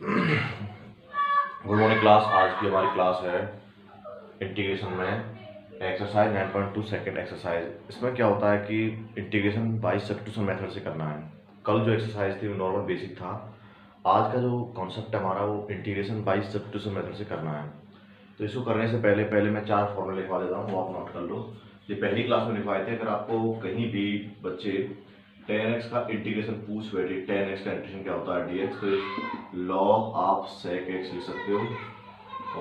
Good morning class. आज की हमारी क्लास है इंटीग्रेशन में एक्सरसाइज 9.2 सेकंड एक्सरसाइज। इसमें क्या होता है कि इंटीग्रेशन बाय सब्स्टिट्यूशन मेथड से करना है। कल जो एक्सरसाइज थी वो नॉर्मल बेसिक था। आज का जो कॉन्सेप्ट है हमारा वो इंटीग्रेशन बाय सब्स्टिट्यूशन मेथड से करना है। तो इसको करने से पहले पहले मैं 4 फॉर्मूले लिखवा देता हूँ, वो आप नोट कर लो। ये पहली क्लास में लिखवाए थे। अगर आपको कहीं भी बच्चे 10x का इंटीग्रेशन पूछ बैठे, 10x का इंटीग्रेशन क्या होता है dx, तो लॉग ऑफ सेक x लिख सकते हो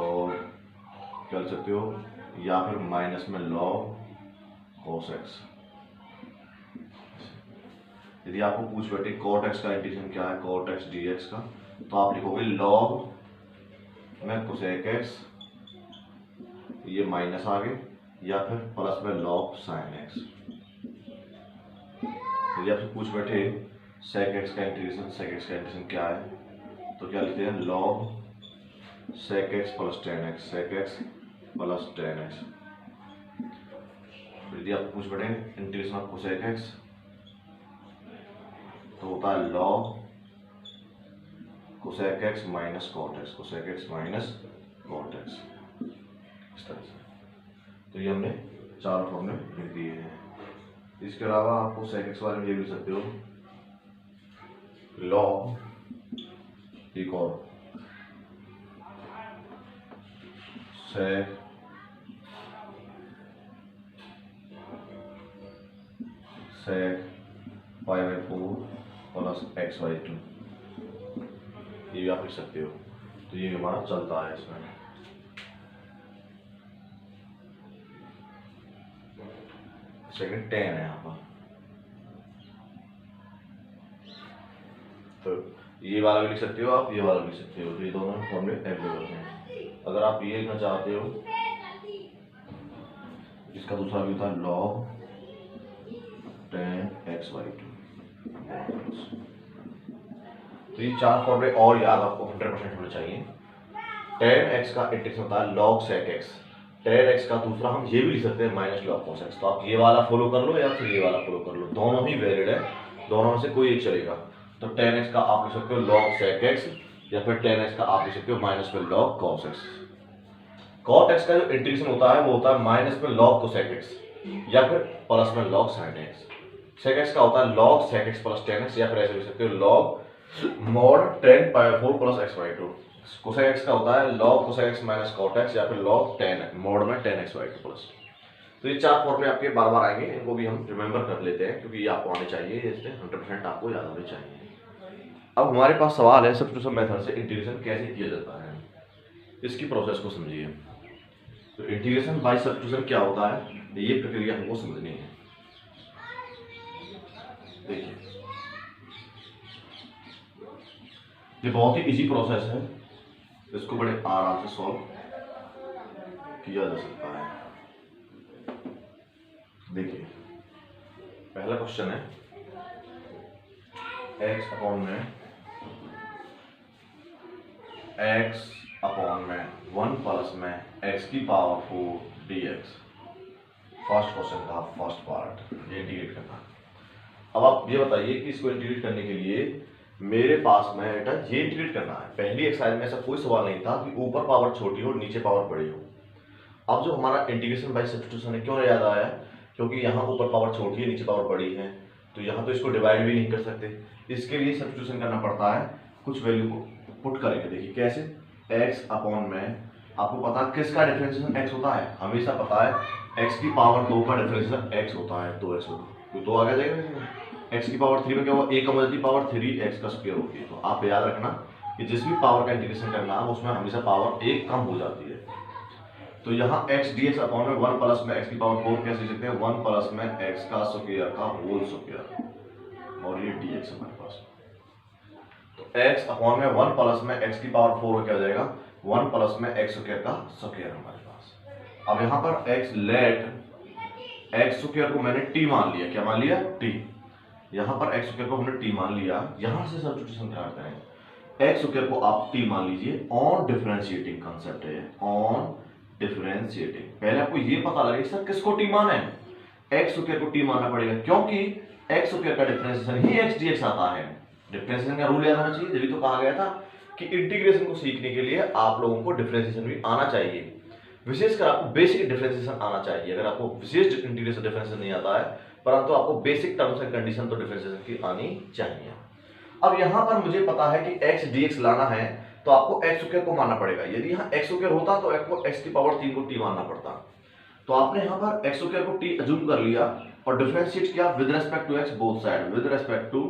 और क्या लिख सकते हो, या फिर माइनस में लॉग cos x। यदि आपको पूछ बैठे cot x का इंटीग्रेशन क्या है, cot x dx का, तो आप लिखोगे लॉग में cosec x, ये माइनस आगे, या फिर प्लस में लॉग साइन x। यदि आपसे पूछ बैठे sec x का इंटीग्रेशन, sec x का इंटीग्रेशन क्या है, तो क्या लिखते हैं log sec x plus 10x, sec x plus 10x। यदि आपको पूछ बैठे इंटीग्रेशन ऑफ cosec x, तो होता है log cosec x minus cot x, cosec x minus cot x, इस तरह से। तो ये हमने 4 फॉर्मूले लिख दिए हैं। इसके अलावा आपको sec x बारे में ये भी लिख सकते हो log, एक और sec π/4 प्लस x/2, ये भी आप लिख सकते हो। तो ये हमारा चलता है इसमें। सेकंड 10 है यहाँ पर, तो ये वाला भी लिख सकते हो आप, ये वाला भी लिख सकते हो। तो ये दोनों फॉर्मूले अवेलेबल हैं। अगर आप ये लिखना चाहते हो, इसका दूसरा भी होता है log 10x/2। तो ये 4 फॉर्मूले और याद आपको 100% होने चाहिए। 10x का इंटीग्रेशन होता है log sec x, 10x का दूसरा हम ये भी लिख सकते हैं माइनस log cos x। तो आप ये वाला फॉलो कर लो या फिर ये वाला फॉलो कर लो, दोनों ही वैलिड है, दोनों में से कोई एक चलेगा। तो 10x का आप लिख सकते हो log sec x, या फिर 10x का आप लिख सकते हो माइनस में log cos x। cot x का जो इंटीग्रेशन होता है वो होता है माइनस में log cosec x, या फिर प्लस में log sin x। sec x का होता है log sec x plus 10x, या फिर ऐसे लिख सकते हो log mod 10/4 plus x/2। cosec x का होता है log cosec x minus cot x, या फिर log 10 mod में 10x/2 प्लस। तो ये 4 फॉर्मूले आपके बार बार आएंगे, इनको भी हम रिमेंबर कर लेते हैं क्योंकि ये आपको आने चाहिए, इसलिए 100% आपको याद होने चाहिए। अब हमारे पास सवाल है सब्स्टिट्यूशन मेथड से इंटीग्रेशन कैसे किया जाता है, इसकी प्रोसेस को समझिए। तो इंटीग्रेशन बाय सब्स्टिट्यूशन क्या होता है, ये प्रक्रिया हमको समझनी है। देखिए, ये बहुत ही इजी प्रोसेस है, इसको बड़े आराम से सॉल्व किया जा सकता है। देखिए, पहला क्वेश्चन है x अपॉन में 1 प्लस में x की पावर 4 dx। फर्स्ट क्वेश्चन था, फर्स्ट पार्ट, ये इंटीग्रेट करना। अब आप ये बताइए कि इसको इंटीग्रेट करने के लिए मेरे पास में बेटा ये इंटीग्रेट करना है। पहली एक्सरसाइज में ऐसा कोई सवाल नहीं था कि ऊपर पावर छोटी हो नीचे पावर बड़ी हो। अब जो हमारा इंटीग्रेशन बाय सब्स्टिट्यूशन है, क्यों याद आया, क्योंकि यहाँ ऊपर पावर छोटी है नीचे पावर बड़ी है, तो यहाँ तो इसको डिवाइड भी नहीं कर सकते। इसके लिए सब्स्टिट्यूशन करना पड़ता है, कुछ वैल्यू को पुट करेंगे। देखिए कैसे, x अपॉन में, आपको पता है किसका डिफरेंशिएशन x होता है, हमेशा पता है x की पावर 2 का डिफरेंशिएशन x होता है, 2x तो 2 आ जाएगा। x की पावर 3 में क्या हुआ, a का मल्टी पावर 3x का स्क्वायर होती है। तो आप याद रखना कि जिस भी पावर का इंटीग्रेशन करना है उसमें हमेशा पावर 1 कम हो जाती है। तो यहाँ x dx अपॉन में 1 प्लस में x की पावर 4 कैसे लिखते हैं, 1 प्लस में x का स्क्वायर का होल स्क्वायर, और ये dx हमारे पास। तो x अपॉन में 1 प्लस में x की पावर 4 क्या हो जाएगा, 1 प्लस में x स्क्वायर का स्क्वायर हमारे पास। अब यहाँ पर x लेट x स्क्वायर को मैंने t मान लिया, क्या मान लिया, t। यहाँ पर x स्क्वायर को हमने t मान लिया, यहाँ से सब्स्टिट्यूशन करते हैं। x स्क्वायर को आप t मान लीजिए, ऑन डिफरेंशिएटिंग कंसेप्ट है, ऑन डिफरेंशिएटिंग। पहले आपको ये पता लगे सर किसको t माना है, x स्क्वायर को t मानना पड़ेगा, क्योंकि x स्क्वायर का डिफरेंशिएशन ही x dx आता है। डिफरेंशिएशन का रूल याद होना चाहिए, जब तो कहा गया था कि इंटीग्रेशन को सीखने के लिए आप लोगों को डिफरेंशिएशन भी आना चाहिए, विशेषकर आपको बेसिक डिफरेंशिएशन आना चाहिए। अगर आपको विशेष इंटीग्रेशन डिफरेंशिएशन नहीं आता है, परंतु आपको बेसिक टर्म्स एंड कंडीशन तो डिफरेंशिएशन की आनी चाहिए। अब यहां पर मुझे पता है कि x dx लाना है, तो आपको एक्स स्क्वायर को मानना पड़ेगा। यदि यहाँ एक्स स्क्वायर होता तो आपको x की पावर 3 को t मानना पड़ता। तो आपने यहाँ पर एक्स स्क्वायर को t अज्यूम कर लिया और डिफरेंशिएट किया with respect to x both side, with respect to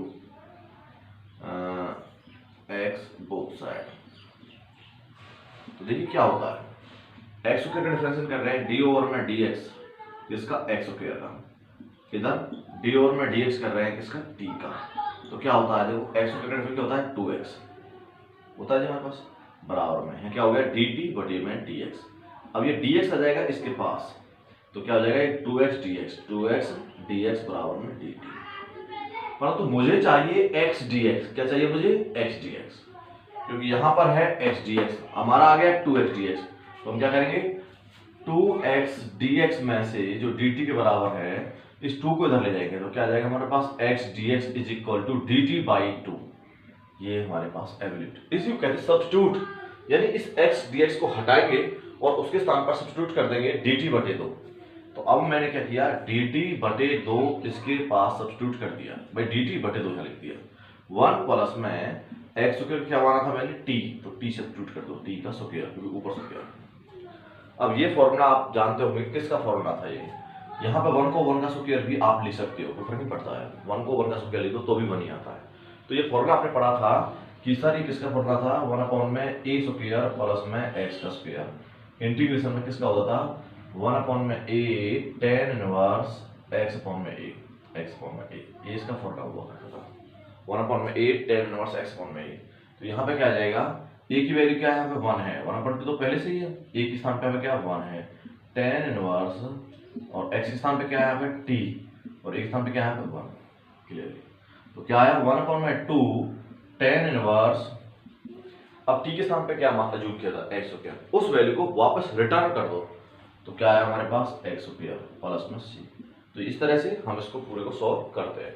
x both side. तो देखिए क्या होता है, एक्स स्क्वायर का डिफरेंशिएट कर रहे हैं डी ओवर में dx, किसका एक्स स्क्वायर का, इधर डी ओवर में dx कर रहे हैं किसका, t का। तो क्या होता है, देखो एक्स स्क्वायर का डिफरेंशिएट क्या होता है 2x होता है हमारे पास, बराबर में है क्या हो गया dt बटे में dx। अब ये dx आ जाएगा इसके पास, तो क्या हो जाएगा ये 2x dx बराबर में dt। परंतु मुझे चाहिए x dx, क्या चाहिए मुझे x dx, क्योंकि यहां पर है x dx, हमारा आ गया 2x dx। तो हम क्या करेंगे 2x dx में से जो dt के बराबर है इस 2 को इधर ले जाएंगे, तो क्या आ जाएगा हमारे पास x dx is equal to dt by 2। ये हमारे पास एबिलिटी, इसी को कहते हैं सब्स्टिट्यूट, यानी इस x dx को हटाएंगे और उसके स्थान पर सब्स्टिट्यूट कर देंगे dt बटे 2। तो अब मैंने क्या किया dt बटे 2 इसके पास सब्स्टिट्यूट कर दिया, भाई dt बटे 2 लिख दिया। 1 प्लस में x स्क्वायर क्या माना था मैंने t, तो t सब्स्टिट्यूट कर दो, t का स्क्वायर क्योंकि ऊपर स्क्वायर। अब ये फॉर्मूला आप जानते होंगे किसका फॉर्मूला था ये, यहाँ पे 1 को 1 का स्क्वायर भी आप लिख सकते हो, कोई फर्क नहीं पड़ता है, 1 को 1 का स्क्वायर लिख दो तो भी बन आता है। तो ये फॉर्मूला आपने पढ़ा था कि सर ये किसका फॉर्मूला था, 1 में a स्क्वायर प्लस में x का स्क्वायर, इंटीग्रेशन में किसका होता था 1 में a tan इनवर्स x में a, ये इसका फॉर्मूला हुआ करता था 1 में a tan इनवर्स x में a। तो यहाँ पे क्या आ जाएगा, a की वैल्यू क्या है यहाँ पे 1 है, 1/2 तो पहले से ही है, a के स्थान पे क्या 1 है, tan इनवर्स और x के स्थान पे क्या है यहाँ पे t और a के स्थान पे क्या है यहाँ पे 1, क्लियरली। तो क्या आया 1/2 tan इनवर्स, अब t के स्थान पे क्या मान अज्यूम किया था x स्क्वायर, उस वैल्यू को वापस रिटर्न कर दो, तो क्या आया हमारे पास x स्क्वायर प्लस में c। तो इस तरह से हम इसको पूरे को सॉल्व करते हैं।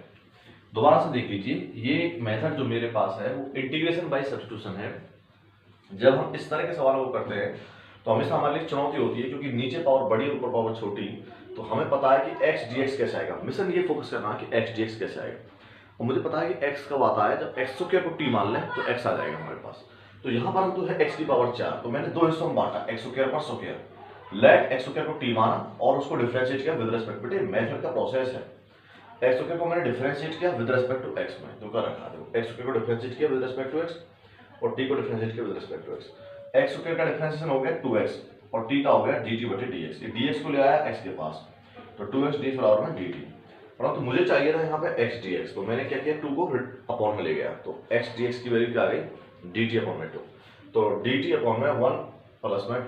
दोबारा से देख लीजिए, ये एक मेथड जो मेरे पास है वो इंटीग्रेशन बाय सब्स्टिट्यूशन है। जब हम इस तरह के सवालों को करते हैं तो हमेशा हमारे लिए चुनौती होती है, क्योंकि नीचे पावर बड़ी ऊपर पावर छोटी, तो हमें पता है कि x dx कैसे आएगा। मिशन ये फोकस करना है कि x dx कैसे आएगा, और मुझे पता है कि x कब आता है, जब x स्क्वायर को t मान लें तो x आ जाएगा हमारे पास। तो यहाँ पर हम तो है x की पावर 4, तो मैंने दो हिस्सों में बांटा, x स्क्वायर पर स्क्वायर, लेट x स्क्वायर को t माना और उसको डिफरेंशिएट किया विद रेस्पेक्ट टू, मेथड का प्रोसेस है। x स्क्वायर को मैंने डिफरेंशिएट किया विद रेस्पेक्ट टू x में, तो कर रखा है x स्क्वायर को डिफरेंशिएट किया विद रेस्पेक्ट टू x और t को डिफरेंशिएट किया with respect to x। x square का डिफरेंशिएशन हो गया 2x और t का हो गया dt बटे dx, ये dx को ले आया x के पास, तो 2x dx बराबर में dt। परंतु मुझे चाहिए था यहाँ पे x dx, तो मैंने क्या किया 2 को अपॉन में ले गया, तो x dx की वैल्यू क्या आ गई dt अपॉन में 2, तो dt अपॉन में 1 प्लस में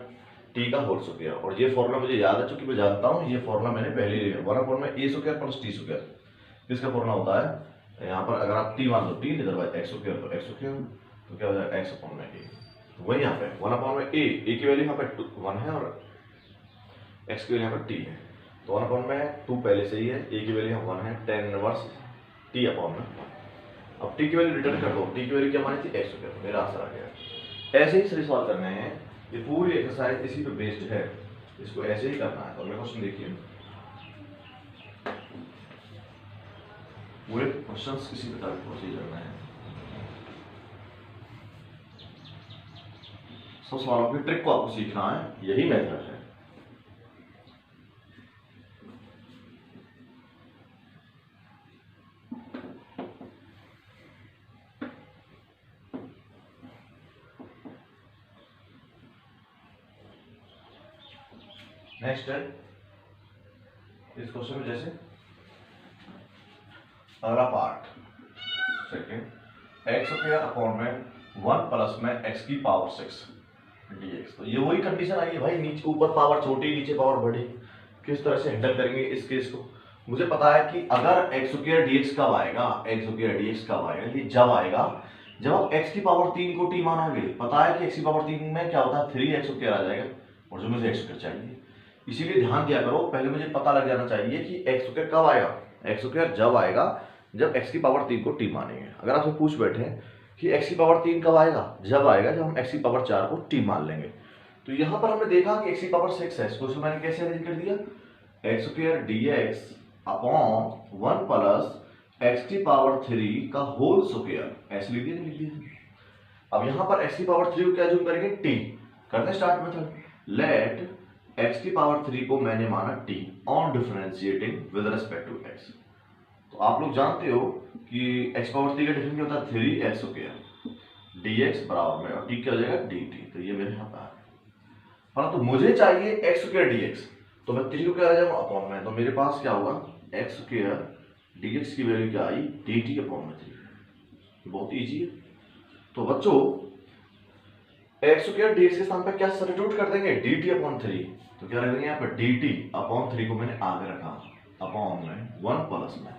t का होल स्क्वायर। और ये फॉर्मूला मुझे याद है, चूंकि मैं जानता हूँ ये फॉर्मूला मैंने पहले लिया 1 अपॉन में a square plus t square, किसका फॉर्मूला होता है यहाँ पर, अगर आप t मान लो t अदरवाइज x स्क्वायर तो x स्क्वायर, तो क्या हो जाएगा x अपॉन में a। तो वही यहाँ पे 1 अपॉन में a की वैल्यू यहाँ पे 1 है और x की वैल्यू यहाँ पर t है, तो 1 अपॉन में 2 पहले से ही है, a की वैल्यू यहाँ 1 है, tan इनवर्स t अपॉन में 1। अब t की वैल्यू रिटर्न कर दो, t की वैल्यू क्या मानी थी x स्क्वायर, मेरा आंसर आ गया। ऐसे ही सभी सवाल करने हैं, ये पूरी एक्सरसाइज इसी पे बेस्ड है, इसको ऐसे ही करना है। और मेरा क्वेश्चन देखिए, पूरे क्वेश्चंस किसी प्रकार की प्रोसीजर करना है, सब सवालों की ट्रिक को आपको सीखना है, यही मेथड है। नेक्स्ट है इस क्वेश्चन में, जैसे अगला part second x square upon में 1 प्लस में x की पावर 6 dx। तो ये वही कंडीशन आई है भाई, नीचे ऊपर पावर छोटी नीचे पावर बड़ी, किस तरह से हैंडल करेंगे इस केस को। मुझे पता है कि अगर x स्क्वायर dx कब आएगा, x स्क्वायर dx कब आएगा, ये जब आएगा जब आप x की पावर 3 को t मानोगे। पता है कि x की पावर 3 में क्या होता है 3x स्क्वायर आ जाएगा, और जो मुझे x स्क्वायर चाहिए, इसीलिए ध्यान दिया करो, पहले मुझे पता लग जाना चाहिए कि x स्क्वायर कब आएगा। x स्क्वायर जब आएगा जब x की पावर 3 को t मानेंगे। अगर आपसे पूछ बैठे कि x की पावर 3 कब आएगा, जब आएगा जब हम x की पावर 4 को t मान लेंगे। तो यहाँ पर हमने देखा कि x की पावर 6 है, इसको मैंने कैसे अरेंज कर दिया, x square dx upon 1 plus x की पावर 3 का होल स्क्वायर, ऐसे लिख दिया। अब यहाँ पर x की पावर 3 को क्या जूम करेंगे, t करते हैं स्टार्ट मेथड। लेट x की पावर 3 को मैंने माना t on differentiating with respect to x। तो आप लोग जानते हो कि x पावर 3 का डिफरेंस क्या होता है, 3x स्क्वायर dx बराबर में, और t क्या हो जाएगा dt। तो ये मेरे यहाँ पर परंतु मुझे चाहिए x स्क्वायर dx, तो मैं 3 को क्या आ जाऊंगा अपॉन में, तो मेरे पास क्या होगा x स्क्वायर dx की वैल्यू क्या आई, dt अपॉन में 3। बहुत इजी है। तो बच्चों x स्क्वायर dx के स्थान पर क्या सब्स्टिट्यूट कर देंगे, dt अपॉन 3। तो क्या रख देंगे यहाँ पर dt अपॉन 3 को मैंने आगे रखा अपॉन में 1 प्लस में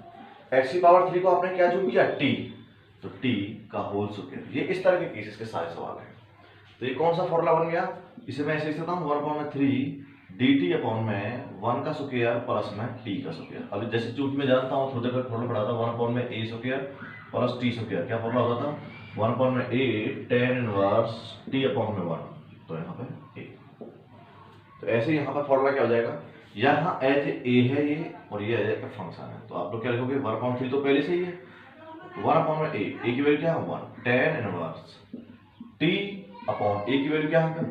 x की पावर 3 को आपने क्या जूम किया, t, तो t का होल स्क्वायर। ये इस तरह के केसेस के सारे सवाल हैं। तो ये कौन सा फॉर्मूला बन गया, इसे मैं ऐसे लिख सकता हूँ 1/3 dt अपॉन में 1 का स्क्वायर प्लस में t का स्क्वायर। अभी जैसे चूंकि मैं जानता हूँ थोड़ी देर फॉर्मूला पढ़ा था 1/a square plus t square, क्या फॉर्मूला होता था 1/a tan inverse t upon में 1, तो यहाँ पे a। तो ऐसे यहाँ पर फॉर्मूला क्या हो जाएगा, यहाँ एज ए है ये और ये एज का फंक्शन है, तो आप लोग क्या लिखोगे 1/3 तो पहले से ही है, 1/a, a की वैल्यू क्या है 1, tan inverse t upon a की वैल्यू क्या है 1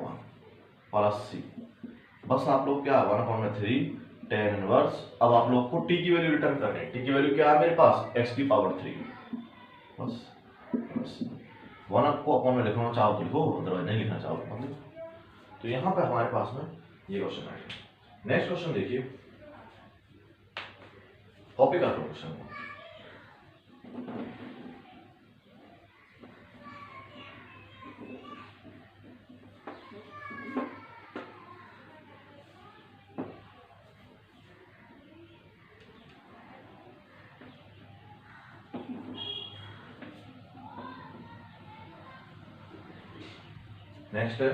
प्लस c। बस आप लोग क्या 1/3 tan इनवर्स, अब आप लोग को t की वैल्यू रिटर्न करनी है, t की वैल्यू क्या है मेरे पास x की पावर 3, बस 1 को अपॉन में लिखना चाहो तो लिखो, अदरवाइज नहीं लिखना चाहो तो मतलब। तो यहाँ पे हमारे पास में ये क्वेश्चन आएगा। नेक्स्ट क्वेश्चन देखिए, कॉपी कर लो क्वेश्चन को। नेक्स्ट है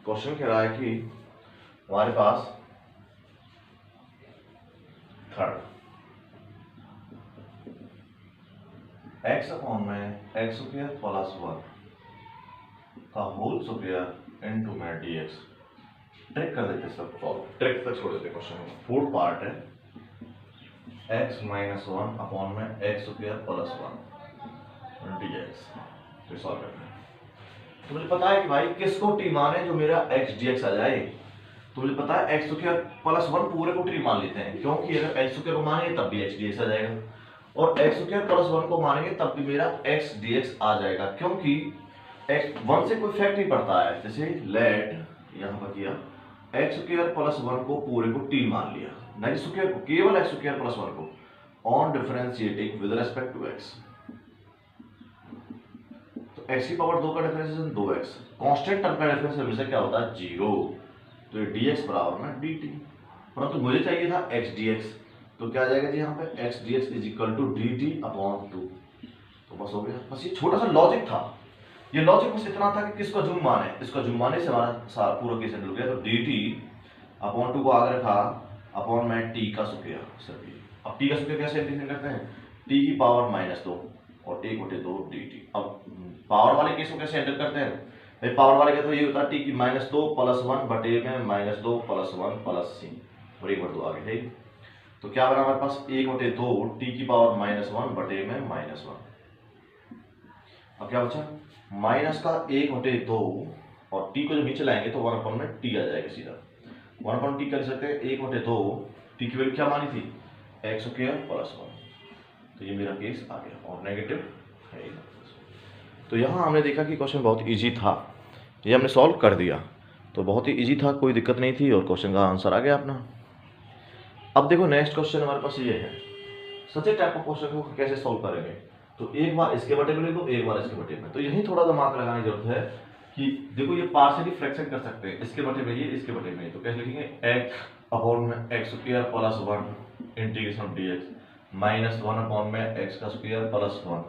क्वेश्चन कह रहा है कि हमारे पास थर्ड x अपॉन में x स्क्वायर प्लस 1 का होल स्क्वायर इनटू में dx। ट्रिक कर देते सब, सॉल्व ट्रिक तक छोड़ देते क्वेश्चन में। फोर्थ पार्ट है x माइनस 1 अपॉन में x स्क्वायर प्लस 1 dx। तो सॉल्व करते हैं। तो मुझे पता है कि भाई किसको t माने जो मेरा x dx आ जाए, तो मुझे पता है x स्क्वायर प्लस 1 पूरे को t मान लेते हैं, क्योंकि अगर x स्क्वायर को मानेंगे तब भी x dx आ जाएगा, और x स्क्वायर प्लस 1 को मानेंगे तब भी मेरा x dx आ जाएगा, क्योंकि x 1 से कोई फैक्ट नहीं पड़ता है। जैसे लेट यहाँ पर किया x स्क्वायर प्लस 1 को पूरे को t मान लिया, नहीं स्क्वायर को, केवल x स्क्वायर प्लस 1 को on differentiating with respect to x। x की पावर 2 का डिफरेंशिएशन 2x, कांस्टेंट टर्म का डिफरेंस हमेशा क्या होता है 0, तो ये dx बराबर में dt। परंतु मुझे चाहिए था x dx, तो क्या आ जाएगा जी यहाँ पे x dx is equal to dt upon 2। तो बस हो गया, बस ये छोटा सा लॉजिक था। ये लॉजिक बस इतना था कि किसका जुम माने, इसका जुम माने से हमारा सारा पूरा केस हैंडल हो गया। तो dt अपॉन 2 को आगे रखा अपॉन में t का स्क्वायर सभी। अब t का स्क्वायर कैसे इंटीग्रेट करते हैं, t की पावर -2 और 1/2 dt। अब पावर वाले केस को कैसे हैंडल करते हैं भाई, पावर वाले का तो ये होता है t की -2 प्लस 1 बटे में -2 प्लस 1 प्लस c और 1/2 आगे है। तो क्या बना हमारे पास 1/2 t की पावर -1 बटे में -1। अब क्या बचा माइनस का 1/2 और t को जब नीचे लाएंगे तो 1 में t आ जाएगा सीधा, 1 t कर सकते हैं 1/2 t की वैल्यू क्या मानी थी x स्क्वायर प्लस 1। तो ये मेरा केस आ गया और नेगेटिव है। तो यहाँ हमने देखा कि क्वेश्चन बहुत इजी था, ये हमने सॉल्व कर दिया, तो बहुत ही इजी था, कोई दिक्कत नहीं थी और क्वेश्चन का आंसर आ गया अपना। अब देखो नेक्स्ट क्वेश्चन हमारे पास ये है, सच टाइप का क्वेश्चन को कैसे सॉल्व करेंगे। तो एक बार इसके बटे में लिख दो, एक बार इसके बटे में, तो यही थोड़ा दिमाग लगाने की जरूरत है कि देखो ये पार्शियली फ्रैक्शन कर सकते हैं, इसके बटे में ये, इसके बटे में। तो कैसे लिखेंगे x अपॉन में x square plus 1 integration dx minus 1 upon में x का स्क्वायर प्लस 1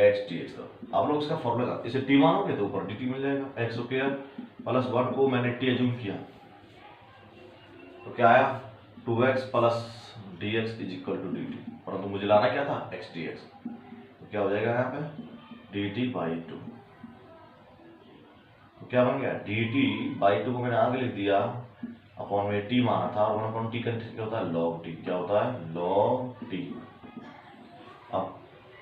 x dx। का आप लोग इसका फॉर्मूला इसे t मानोगे तो ऊपर dt मिल जाएगा, x स्क्वायर प्लस 1 को मैंने t अज्यूम किया तो क्या आया 2x plus dx is equal to dt, परंतु मुझे लाना क्या था x dx। क्या हो जाएगा यहाँ पे dt/2। तो क्या बन गया dt/2 को मैंने आगे लिख दिया अपॉन में t माना था, और 1/t कंडीशन क्या होता है log t, क्या होता है log t। अब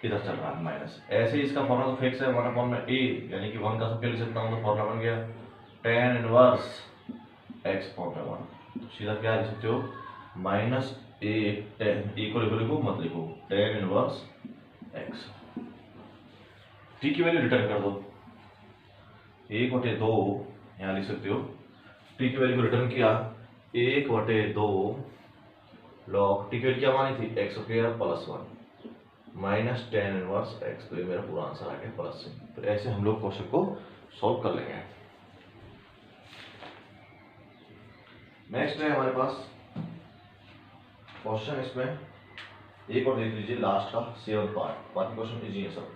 इधर चल रहा है माइनस, ऐसे ही इसका फॉर्मूला तो फिक्स है 1/a, यानी कि 1 का सब क्या लिख सकता हूँ, तो फॉर्मूला बन गया tan इनवर्स x फॉर्म में 1। तो सीधा क्या लिख सकते हो माइनस ए को लिखो मत लिखो, tan इनवर्स x। t की वैल्यू रिटर्न कर दो, 1/2 यहाँ लिख सकते हो, t की वैल्यू को रिटर्न किया 1/2 log t की वैल्यू क्या मानी थी x² + 1 minus tan inverse x। तो ये मेरा पूरा आंसर आ गया प्लस से। तो ऐसे हम लोग क्वेश्चन को सॉल्व कर लेंगे। नेक्स्ट है हमारे पास क्वेश्चन, इसमें एक और देख लीजिए लास्ट का 7th पार्ट, बाकी क्वेश्चन इजी है सब।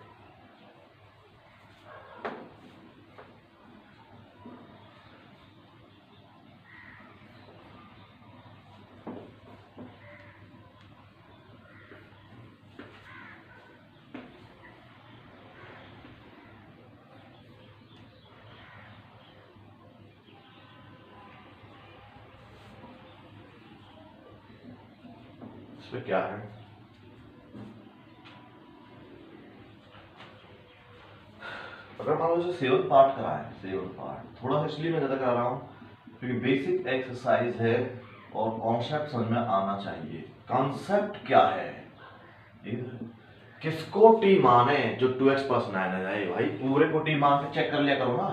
इसमें क्या है, अगर मान लो इसे 7th पार्ट करा है, 7th पार्ट थोड़ा सा इसलिए मैं ज्यादा करा रहा हूँ क्योंकि बेसिक एक्सरसाइज है और कॉन्सेप्ट समझ में आना चाहिए। कॉन्सेप्ट क्या है, किसको टी माने, जो 2x + 9 है भाई, पूरे को टी मान के चेक कर लिया करो ना,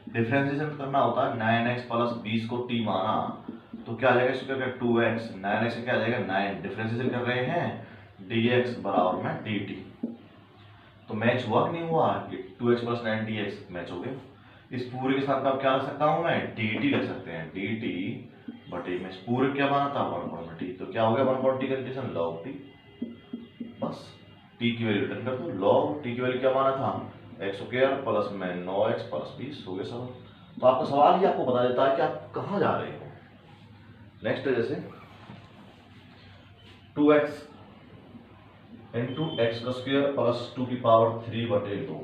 डिफरेंशिएशन करना होता है। 9x + 20 को टी माना तो क्या आ जाएगा, इसको क्या 2x, 9x क्या आ जाएगा 9, डिफरेंशिएशन कर रहे हैं dx बराबर में dt। तो मैच हुआ कि नहीं हुआ, 2x + 9 dx मैच हो गया। इस पूरे के साथ आप क्या रख सकता हूं मैं, dt रख सकते हैं, dt बटे में पूरे क्या माना था 1/t, तो क्या हो गया 1/t का रिलेशन log t। बस t की वैल्यू रिटर्न कर दो, log t की वैल्यू क्या माना था x² प्लस में 9x + 20 हो गया सवाल। तो आपका सवाल ही आपको बता देता है कि आप कहां जा रहे हो। नेक्स्ट है जैसे 2x इंटू x² प्लस 2⁵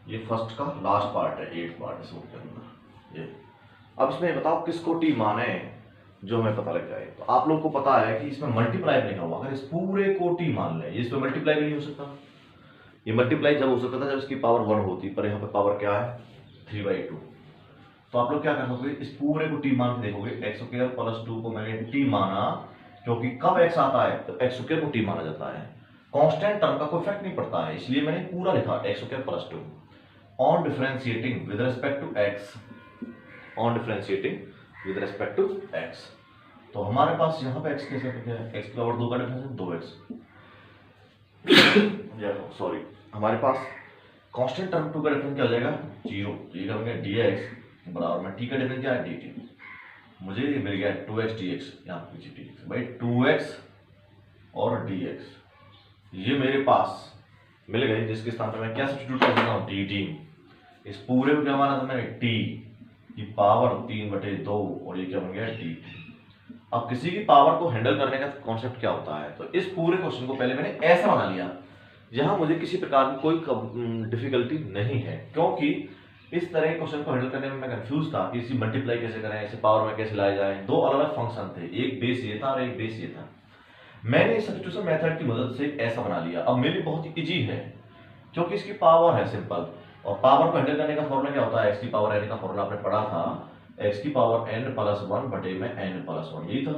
ये फर्स्ट का लास्ट पार्ट है, 8th पार्ट है इसके अंदर ये। अब इसमें बताओ किसको टी माने, जो हमें पता लग जाए। तो आप लोग को पता है कि इसमें मल्टीप्लाई नहीं हुआ, अगर इस पूरे को टी मान ले, इसमें मल्टीप्लाई भी नहीं हो सकता। ये मल्टीप्लाई जब हो सकता था जब इसकी पावर 1 होती, पर यहाँ पे पावर क्या है 3/2। तो आप लोग क्या कर सकते, इस पूरे को टी मान के देखोगे, x² + 2 को मैंने टी माना क्योंकि कब x आता है तो x² को टी माना जाता है, कांस्टेंट टर्म का कोई इफेक्ट नहीं पड़ता है, इसलिए मैंने पूरा लिखा x² + 2 on differentiating with respect to x, on differentiating with respect to x। तो हमारे पास यहाँ पे x कैसे क्या है, x की पावर 2 का डिफरेंस 2x सॉरी, हमारे पास कांस्टेंट टर्म 2 का डिफरेंस क्या हो जाएगा 0, ये करेंगे dx बराबर में t का डिफरेंस क्या है dt, मुझे ये मिल गया 2x dx, यहाँ पीछे dx भाई 2x और dx ये मेरे पास मिल गए, जिसके स्थान पर मैं क्या सब्स्टिट्यूट कर सकता हूँ dt। इस पूरे को क्या माना था मैंने t की पावर 3/2 और ये क्या बन गया dt। अब किसी की पावर को हैंडल करने का कॉन्सेप्ट क्या होता है, तो इस पूरे क्वेश्चन को पहले मैंने ऐसा बना लिया जहां मुझे किसी प्रकार की कोई डिफिकल्टी नहीं है, क्योंकि इस तरह के क्वेश्चन को हैंडल करने में मैं कंफ्यूज था कि इसी मल्टीप्लाई कैसे करें, इसे पावर में कैसे लाया जाए। दो अलग अलग फंक्शन थे, एक बेस ये था और एक बेस ये था। मैंने इस सब्स्टिट्यूशन मेथड की मदद से ऐसा बना लिया। अब मेरे लिए बहुत ही इजी है क्योंकि इसकी पावर है सिंपल, और पावर को हैंडल करने का फॉर्मूला क्या होता है, x की पावर n का फॉर्मूला आपने पढ़ा था, x की पावर n + 1 बटे में n + 1 यही था।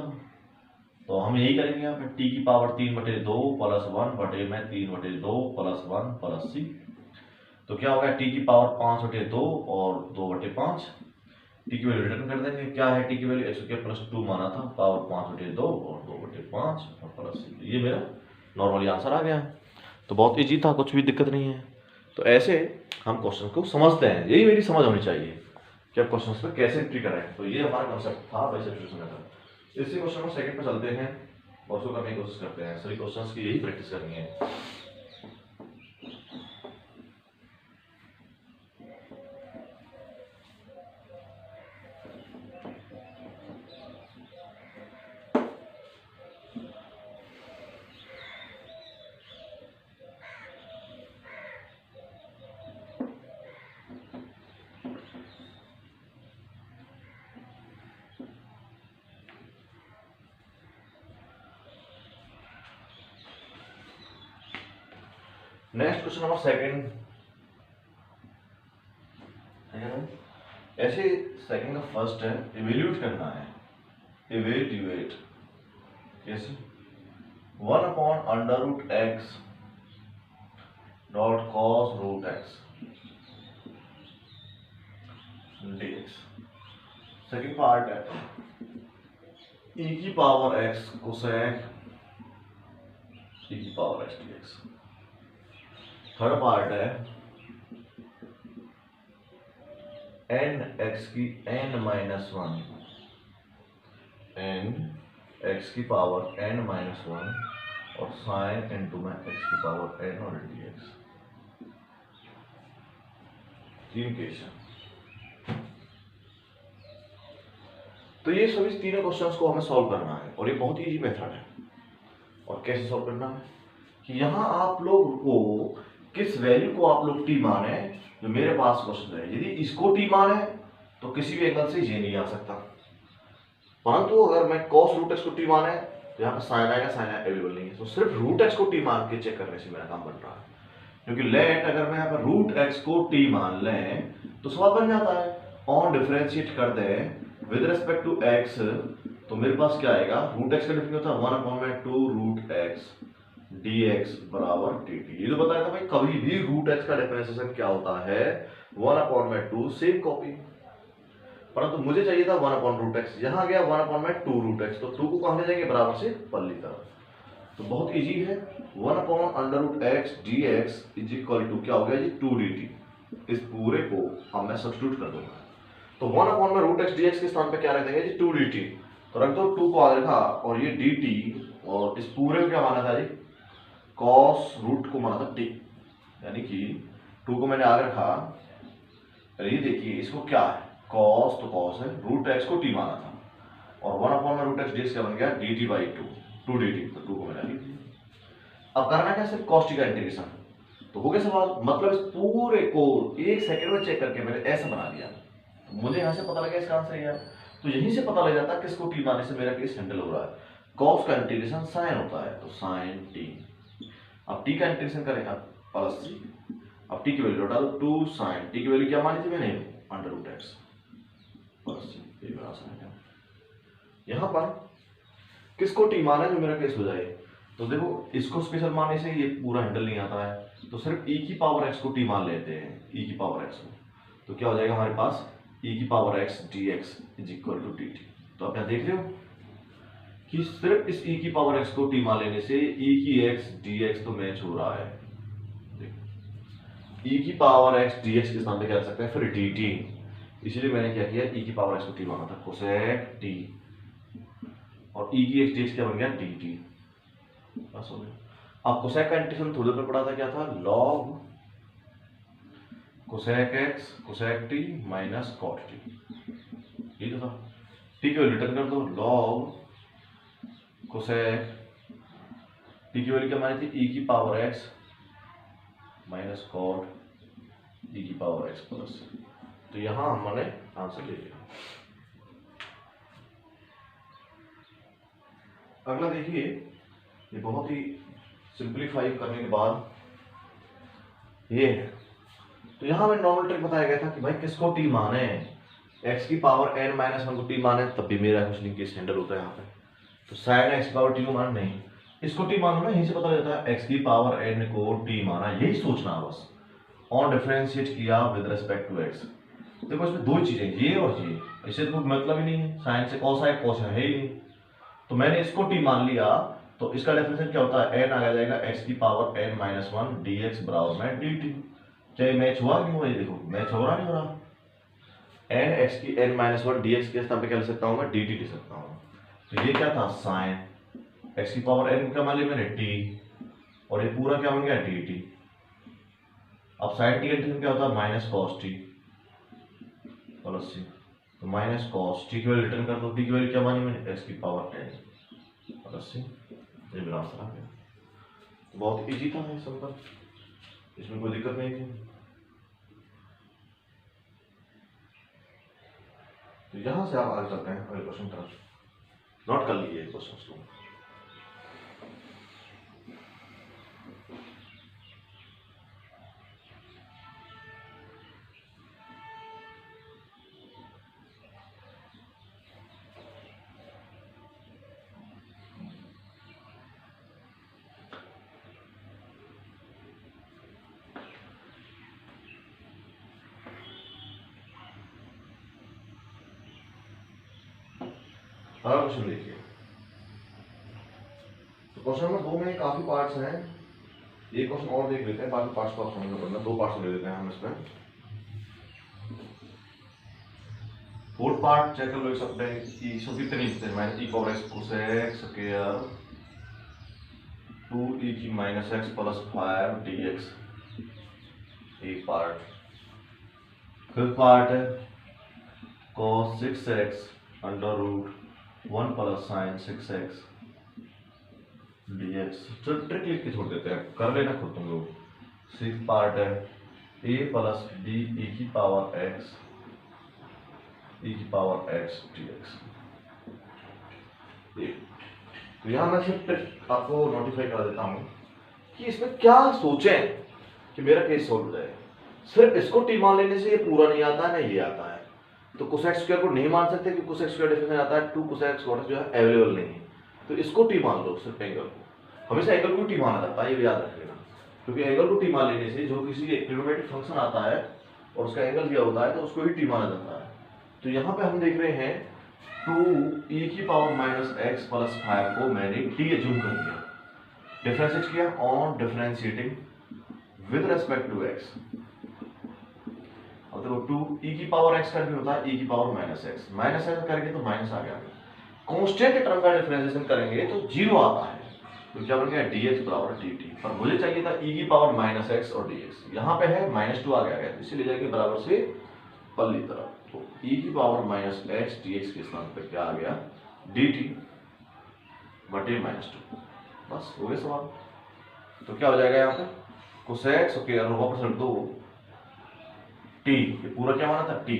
तो हम यही करेंगे यहाँ पे t की पावर 3/2 + 1 बटे में 3/2 + 1 + c। तो क्या होगा t की पावर 5/2 और 2/5, t की वैल्यू रिटर्न कर देंगे, क्या है t की वैल्यू x² + 2 माना था, पावर 5/2 और 2/5 और प्लस c। ये मेरा नॉर्मली आंसर आ गया। तो बहुत इजी था, कुछ भी दिक्कत नहीं है। तो ऐसे हम क्वेश्चन को समझते हैं, यही मेरी समझ होनी चाहिए कि आप क्वेश्चन पे कैसे एंट्री करें। तो ये हमारा कॉन्सेप्ट था वैसे सब्स्टिट्यूशन मेथड। इसी क्वेश्चन को सेकंड पे चलते हैं और उसको करने की कोशिश करते हैं। सभी क्वेश्चंस की यही प्रैक्टिस करनी है। नेक्स्ट क्वेश्चन नंबर सेकंड, ऐसे सेकंड का फर्स्ट है, इवेल्यूएट करना है। इवेल्यूएट कैसे? 1/√x dot cos root x dx। Second part है e की पावर x कोसेक e की power x dx। Third part है n x की n-1 n x की पावर n-1 और साइन इंटू में x की पावर n और dx। तीन क्वेश्चन। तो ये सभी तीनों क्वेश्चंस को हमें सॉल्व करना है और ये बहुत इजी मेथड है। और कैसे सॉल्व करना है कि यहाँ आप लोग को किस वैल्यू को आप लोग टी माने, जो मेरे पास क्वेश्चन है। यदि इसको टी माने तो किसी भी एंगल से ये नहीं आ सकता, परंतु अगर मैं cos रूट एक्स को टी माने तो यहाँ पर साइन आएगा, साइन अवेलेबल नहीं है, तो सिर्फ रूट एक्स को टी मान के चेक करने से मेरा काम बन रहा है। क्योंकि लेट अगर मैं यहाँ पर रूट एक्स को टी मान लें तो सवाल बन जाता है, ऑन डिफरेंशिएट कर दें विद रिस्पेक्ट टू एक्स, तो मेरे पास क्या आएगा, रूट एक्स का डिफरेंशिएट होता है 1/2 रूट एक्स dx बराबर dt। ये तो बताया था भाई, कभी भी रूट एक्स का डिफरेंशिएशन क्या होता है 1/2, सेम कॉपी। परंतु मुझे चाहिए था 1/√x, यहाँ गया 1/2√x, तो 2 को कहाँ ले जाएंगे, बराबर से पल्ली तरफ। तो बहुत इजी है, 1/√x dx is equal to क्या हो गया जी, 2 dt। इस पूरे को अब मैं सब्स्टिट्यूट कर दूंगा, तो 1/√x dx के स्थान पे क्या रख देंगे जी, 2 dt। तो रख दो, 2 को आगे रखा और ये dt, और इस पूरे को क्या माना था जी, cos रूट को माना था t, यानी कि 2 को मैंने आगे रखा। ये देखिए इसको क्या है, cos तो cos है, रूट एक्स को t माना था, और 1/√x dx क्या बन गया, dt/2, 2 dt, तो 2 को मैंने लिख दिया। अब करना क्या, सिर्फ cos t का इंटीग्रेशन। तो हो गया सवाल, मतलब इस पूरे को 1 सेकंड में चेक करके मैंने ऐसा बना दिया। तो मुझे यहाँ से पता लगा इसका आंसर ये है, तो यहीं से पता लग जाता किसको t मानने से मेरा केस हैंडल हो रहा है। cos का इंटीग्रेशन sin होता है, तो sin t। अब t का इंटीग्रेशन करें अब प्लस 3, अब t की वैल्यू लौटा दो, 2 sin t की वैल्यू क्या मानी थी मैंने, √x प्लस 3। ये मेरा आंसर है। यहाँ पर किसको t माना जो मेरा केस हो जाए, तो देखो इसको स्पेशल मानने से ये पूरा हैंडल नहीं आता है, तो सिर्फ e की पावर x को t मान लेते हैं, e की पावर x को, तो क्या हो जाएगा हमारे पास, e की power x dx is equal to dt। तो आप यहाँ देख रहे हो कि सिर्फ इस e की पावर x को t मान लेने से e की x dx तो मैच हो रहा है। e की पावर x dx के सामने क्या रख सकते हैं फिर dt, इसीलिए मैंने क्या किया, e की पावर x को t माना था, कोसेक t, और e की x dx क्या बन गया, dt। बस हो गया। अब कोसेक का इंटीग्रेशन थोड़ी देर में पढ़ा था, क्या था, log cosec x cosec t minus cot t, ये तो था। t की वैल्यू रिटर्न कर दो, log कोसेक t की वैल्यू क्या मानी थी, e की power x minus cot e की पावर x प्लस। तो यहां हमने आंसर ले लिया। अगला देखिए, ये बहुत ही सिंपलीफाई करने के बाद ये है, तो यहाँ में नॉर्मल ट्रिक बताया गया था कि भाई किसको t माने, x की पावर n-1 को t माने तब भी मेरा क्वेश्चन केस हैंडल होता है यहाँ पे। तो sin x की पावर t को मान नहीं, इसको t मानो ना, यहीं से पता चलता है x की पावर n को t माना, यही सोचना बस। ऑन डिफरेंशिएट किया विद रिस्पेक्ट टू x, देखो इसमें दो चीजें, ये और ये, इससे तो मतलब ही नहीं है, साइन से कॉस है, कॉस है ही नहीं, तो मैंने इसको t मान लिया, तो इसका डेफिनेशन क्या होता है, n आ जाएगा x की पावर n-1 dx बराबर में dt। चाहे मैच हुआ कि नहीं हुआ, ये देखो मैच हो रहा नहीं हो रहा, n x की n-1 dx के स्थान पे क्या ले सकता हूँ मैं, dt ले सकता हूँ। तो ये क्या था, साइन x की पावर n क्या मान लिया मैंने, t, और ये पूरा क्या बन गया, dt। अब साइन t का इंटीग्रेशन क्या होता है, minus cos t plus c, तो माइनस कॉस t की वैल्यू रिटर्न कर दो, t की वैल्यू क्या मानी मैंने, x की पावर n प्लस c। ये मेरा आंसर आ गया। तो बहुत इजी था ये सिंपल, इसमें कोई दिक्कत नहीं थी। तो यहां से आप आगे चलते हैं अगले क्वेश्चन तरफ, नोट कर लीजिए क्वेश्चन को। अगला क्वेश्चन देखिए। तो क्वेश्चन नंबर 2 में काफी पार्ट्स हैं, एक क्वेश्चन और देख लेते हैं, बाकी पार्ट्स को आप समझना पड़ना। 2 पार्ट्स ले लेते हैं हम इसमें। फोर्थ पार्ट चेक कर लो सकते हैं कि इसको कितने लिखते हैं, minus e power x cosec square 2 e की माइनस एक्स प्लस 5 dx, एक पार्ट। फिफ्थ पार्ट है cos 6x under root 1 plus sine 6x dx। तो ट्रिक लिख के छोड़ देते हैं, कर लेना खुद तुम लोग। सिक्स पार्ट है a प्लस बी ई की पावर x dx। तो यहाँ मैं सिर्फ आपको नोटिफाई करा देता हूँ कि इसमें क्या सोचें कि मेरा केस सॉल्व हो जाए। सिर्फ इसको टी मान लेने से ये पूरा नहीं आता है, ना ये आता है। तो कोसेक स्क्वायर को नहीं मान सकते कि कोसेक स्क्वायर डेफिनेशन आता है 2 कोसेक स्क्वायर जो है अवेलेबल नहीं है। तो इसको टी मान लो, सिर्फ एंगल को। हमेशा एंगल को टी माना जाता है, ये याद रख लेना, क्योंकि एंगल को टी मान लेने से जो किसी ट्रिग्नोमेट्रिक फंक्शन आता है और उसका एंगल दिया होता है तो उसको ही टी माना जाता है। तो यहाँ पे हम देख रहे हैं 2 e की पावर माइनस एक्स प्लस 5 को मैंने टी एज्यूम कर लिया, डिफरेंशिएट किया on differentiating with respect to x। अब देखो 2 e की पावर x करके होता है e की पावर माइनस एक्स करके तो माइनस आ गया। कांस्टेंट टर्म का डिफरेंशिएशन करेंगे तो जीरो आता है, तो क्या बन गया dx बराबर dt। पर मुझे चाहिए था e की पावर माइनस एक्स और dx, यहाँ पे है -2 आ गया है, इसीलिए जाके बराबर से पल्ली तरफ। तो e की पावर माइनस एक्स dx के स्थान पे क्या आ गया dt बटे -2। बस हो गया सवाल। तो क्या हो जाएगा यहाँ पे कोसेक स्क्वायर वापस रख दो t, ये पूरा क्या माना था t,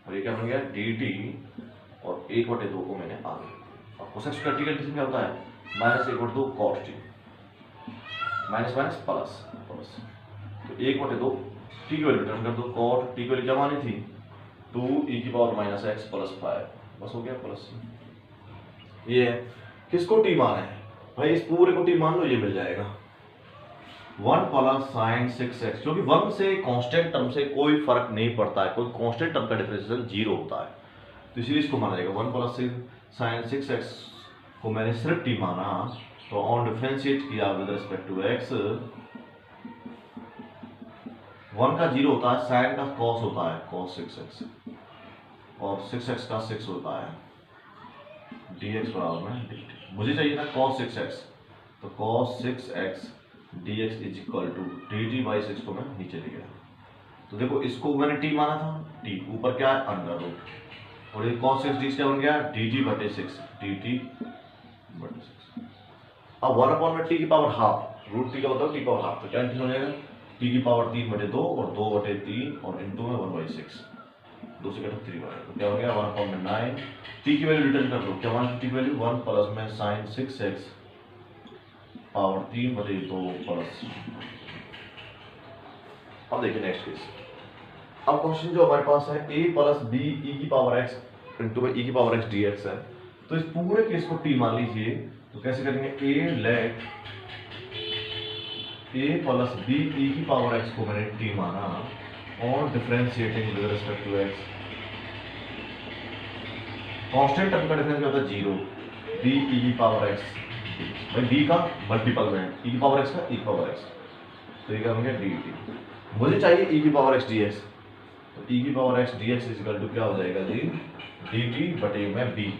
और ये क्या बन गया dt और 1/2 को मैंने आगे। और कोसेक स्क्वायर t का डिफरेंस क्या होता है -1/2 cos t, minus minus plus plus. तो 1/2 t की वैल्यू रिटर्न कर दो, cot t की वैल्यू क्या मानी थी 2 e की पावर माइनस एक्स प्लस 5, बस हो गया प्लस। ये किसको t माना है भाई, इस पूरे को t मान लो, ये मिल जाएगा 1 प्लस साइन 6x, क्योंकि 1 से कांस्टेंट टर्म से कोई फर्क नहीं पड़ता है, कोई कांस्टेंट टर्म का डिफरेंशिएशन जीरो होता है, तो इसीलिए इसको माना जाएगा 1 प्लस साइन 6x को मैंने सिर्फ t माना। तो ऑन डिफरेंशिएट किया विद रिस्पेक्ट टू x, 1 का जीरो होता है, साइन का cos होता है cos 6x, और 6x का 6 होता है dx बराबर में dt। मुझे चाहिए था cos 6x, तो cos 6x dx is equal to dt by 6 को मैं नीचे ले गया। तो देखो इसको मैंने t माना था, t ऊपर क्या है अंडर रूट, और ये cos 6 dx क्या बन गया dt बटे 6 dt बटे 6। अब 1 में t की पावर हाफ, रूट t का बताओ t पावर हाफ, तो क्या इंटीग्रल हो जाएगा t की पावर 3/2 और 2/3 और इनटू में 1/6, 2 से कटा 3 बार, तो क्या हो गया 1/9। t की वैल्यू रिटर्न कर दो, क्या मान t की वैल्यू 1 प्लस में sin 6x पावर 3/2 प्लस। अब देखिए नेक्स्ट केस। अब क्वेश्चन जो हमारे पास है a प्लस बी ई की पावर x इनटू में e की पावर x dx है, तो इस पूरे केस को t मान लीजिए। तो कैसे करेंगे, a let a plus B e की पावर x को मैंने t माना और differentiating with respect to x। Constant term का डिफरेंस क्या होता है जीरो, b e की पावर x, भाई b का मल्टीपल में e की पावर x का e की पावर x, तो ये क्या हो गया dt। मुझे चाहिए e की पावर x dx, तो e की power x dx is equal to क्या हो जाएगा जी dt बटे में b।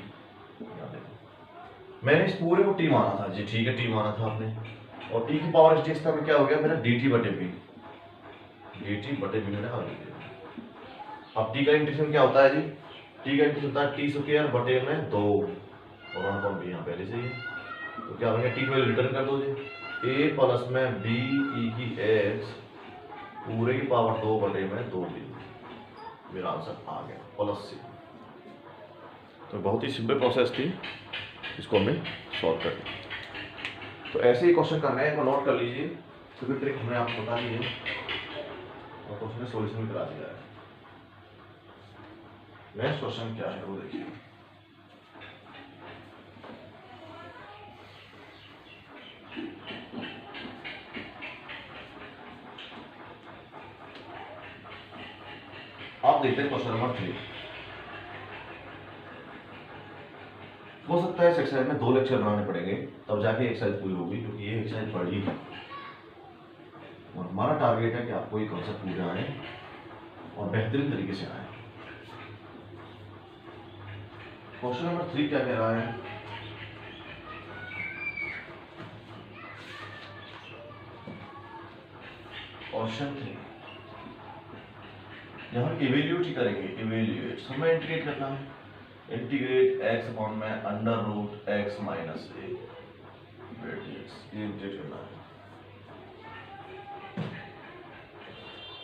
मैंने इस पूरे को t माना था जी, ठीक है t माना था आपने, और e की पावर x dx का क्या हो गया मेरा dt बटे b, dt बटे b मैंने आगे दिया। अब t का इंटीग्रेशन क्या होता है जी, t का इंटीग्रेशन होता है t स्क्वायर बटे में 2 और 1 पर b यहाँ पहले से ही, तो क्या बनेगा t को रिटर्न कर दो जी, a प्लस में b e की x पूरे की पावर 2 बटे में 2b, मेरा आंसर आ गया प्लस c। तो बहुत ही सिंपल प्रोसेस थी, इसको हमने सॉल्व कर दिया। तो ऐसे ही क्वेश्चन करना है, नोट कर लीजिए, क्योंकि ट्रिक हमने आपको बता दी है और क्वेश्चन का सॉल्यूशन भी करा दिया है। नेक्स्ट क्वेश्चन क्या है वो देखिए। आप देखते हैं क्वेश्चन नंबर 3। हो सकता है इस एक्सरसाइज में 2 लेक्चर बनाने पड़ेंगे तब जाके एक्सरसाइज पूरी होगी, क्योंकि ये एक्सरसाइज बड़ी है और हमारा टारगेट है कि आपको ये कॉन्सेप्ट पूरे आए और बेहतरीन तरीके से आए। क्वेश्चन नंबर 3 क्या कह रहा है? क्वेश्चन 3 यहाँ इवेल्यूट ही करेंगे, इवेल्यूएट हमें इंटीग्रेट करना है, इंटीग्रेट x अपॉन में अंडर रूट x माइनस ए ये इंटीग्रेट करना है।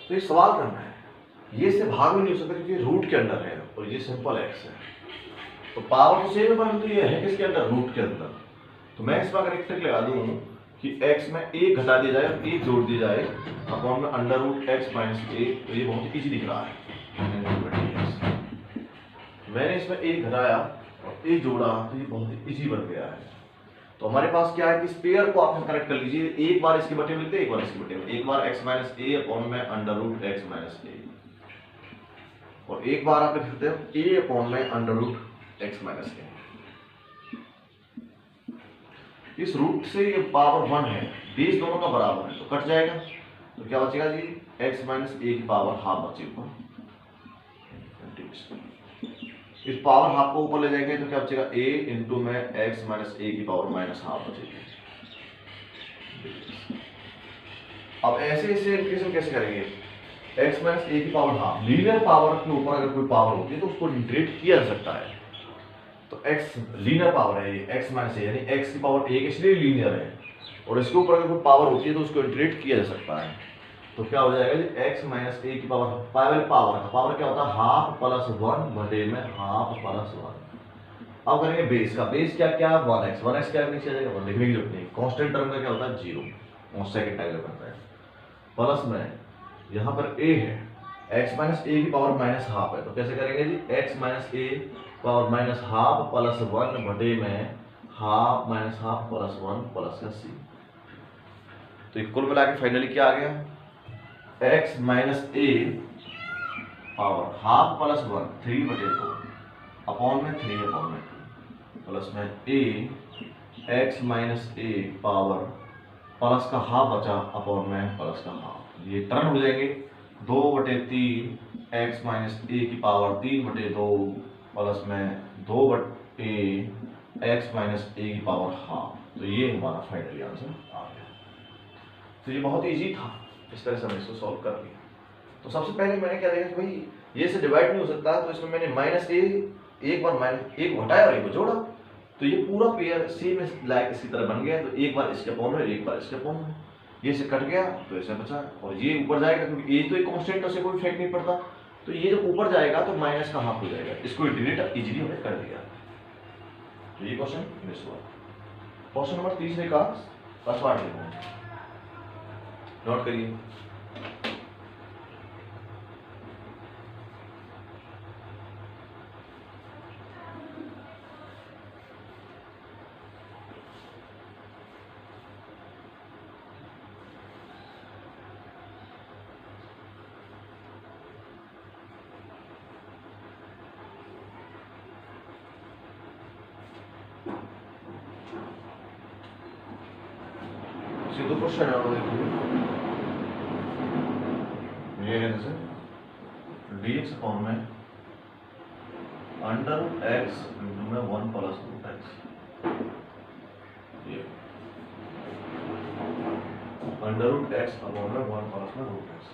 तो ये सवाल करना है, ये से भाग में नहीं हो सकता क्योंकि रूट के अंदर है और ये सिंपल x है, तो पावर तो सेम है परंतु ये है किसके अंदर? रूट के अंदर। तो मैं इसमें अगर एक ट्रिक लगा दूं कि x में a घटा दिया जाए और a जोड़ दिया जाए अपॉन में अंडर रूट x माइनस ए, तो ये बहुत इजी दिख रहा है। मैंने इसमें a घटाया और a जोड़ा तो ये बहुत इजी बन गया है। तो हमारे पास क्या है कि इस पेयर को आप करेक्ट कर लीजिए, एक बार इसके बटे मिलते हैं, एक बार इसके बटे मिलते, एक बार x माइनस ए अपॉन में अंडर रूट x माइनस ए और एक बार आप लिख सकते हैं a अपॉन में अंडर रूट x माइनस ए। इस रूट से ये पावर 1 है, बेस दोनों का बराबर है तो कट जाएगा, तो क्या बचेगा जी? x माइनस ए की पावर हाफ बचेगा। इस पावर हाफ को ऊपर ले जाएंगे तो क्या बचेगा? a इंटू में x माइनस ए की पावर माइनस हाफ बचेगी। अब ऐसे ऐसे इंटीग्रेशन कैसे करेंगे? x माइनस ए की पावर हाफ, लीनियर पावर के ऊपर अगर कोई पावर होती है तो उसको इंटीग्रेट किया जा सकता है। तो x लीनियर पावर है, ये x माइनस ए यानी x की पावर 1 इसलिए लीनियर है, और इसके ऊपर अगर कोई पावर होती है तो उसको इंटीग्रेट किया जा सकता है। तो क्या हो जाएगा जी? x माइनस ए की पावर, पावर क्या होता है? हाफ प्लस 1 बटे में हाफ प्लस 1। अब करेंगे बेस का, बेस क्या क्या? 1x क्या नीचे आ जाएगा? 1 लिखने की जरूरत नहीं, कांस्टेंट टर्म का क्या होता है? 0 और सेकंड टाइम बनता है। प्लस में यहाँ पर a है, x माइनस ए की पावर माइनस हाफ है, तो कैसे करेंगे जी? x माइनस ए पावर माइनस हाफ प्लस 1 बटे में half minus half plus 1 plus का c। तो ये कुल मिला के फाइनली क्या आ गया? x माइनस ए पावर हाफ प्लस 1 3 बटे 2 अपॉन में 3 अपॉन में 2 प्लस में a x minus A power plus का हाफ बचा अपॉन में प्लस का हाफ, ये टर्न हो जाएंगे 2 बटे 3 x माइनस ए की पावर 3 बटे 2 प्लस में 2 बटे x माइनस ए की पावर हाफ। तो ये हमारा फाइनली आंसर आ गया। तो ये बहुत इजी था, इस तरह से हमने इसको सॉल्व कर लिया। तो सबसे पहले मैंने क्या देखा कि भाई ये से डिवाइड नहीं हो सकता, तो इसमें मैंने माइनस ए एक बार माइनस एक घटाया और एक जोड़ा, तो ये पूरा पेयर सेम लाइक इसकी तरह बन गया। तो एक बार इसके अपॉन में एक बार इसके अपॉन में, ये से कट गया तो ऐसे बचा, और ये ऊपर जाएगा क्योंकि ए तो एक कांस्टेंट है, उससे कोई इफेक्ट नहीं पड़ता, तो ये जब ऊपर जाएगा तो माइनस का हाफ हो जाएगा। इसको इंटीग्रेट इजीली हमने कर दिया। तो ये क्वेश्चन मिस हुआ। क्वेश्चन नंबर 3 का फर्स्ट पार्ट लिखो, नोट करिए। दो क्वेश्चन है, ये है जैसे dx अपॉन में अंडर रूट x इंटू में 1 प्लस रूट x, ये अंडर रूट x अपॉन में 1 प्लस में रूट x।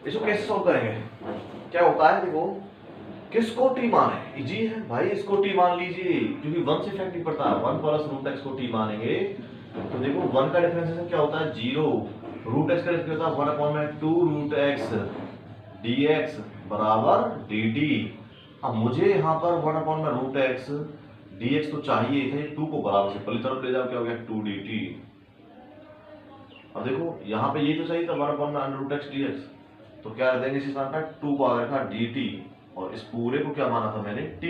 इसको कैसे सॉल्व करेंगे? क्या होता है देखो, किसको टी माने? इजी है भाई, इसको टी मान लीजिए क्योंकि 1 से इफेक्ट नहीं पड़ता। 1 प्लस रूट एक्स को टी मानेंगे तो देखो 1 का डिफरेंशिएशन क्या होता है? 0। रूट एक्स का डिफरेंशिएशन होता है 1 अपॉन में 2 रूट एक्स dx बराबर dt। अब मुझे यहाँ पर 1 अपॉन में रूट एक्स dx तो चाहिए थे, 2 को बराबर से पहली तरफ ले जाओ, क्या हो गया? 2 dt। अब देखो यहाँ पे ये तो चाहिए था 1 अपॉन में अंडर रूट एक्स dx, तो क्या देंगे इस स्थान पर? 2 को आ रखा dt और इस पूरे को क्या माना था मैंने? t।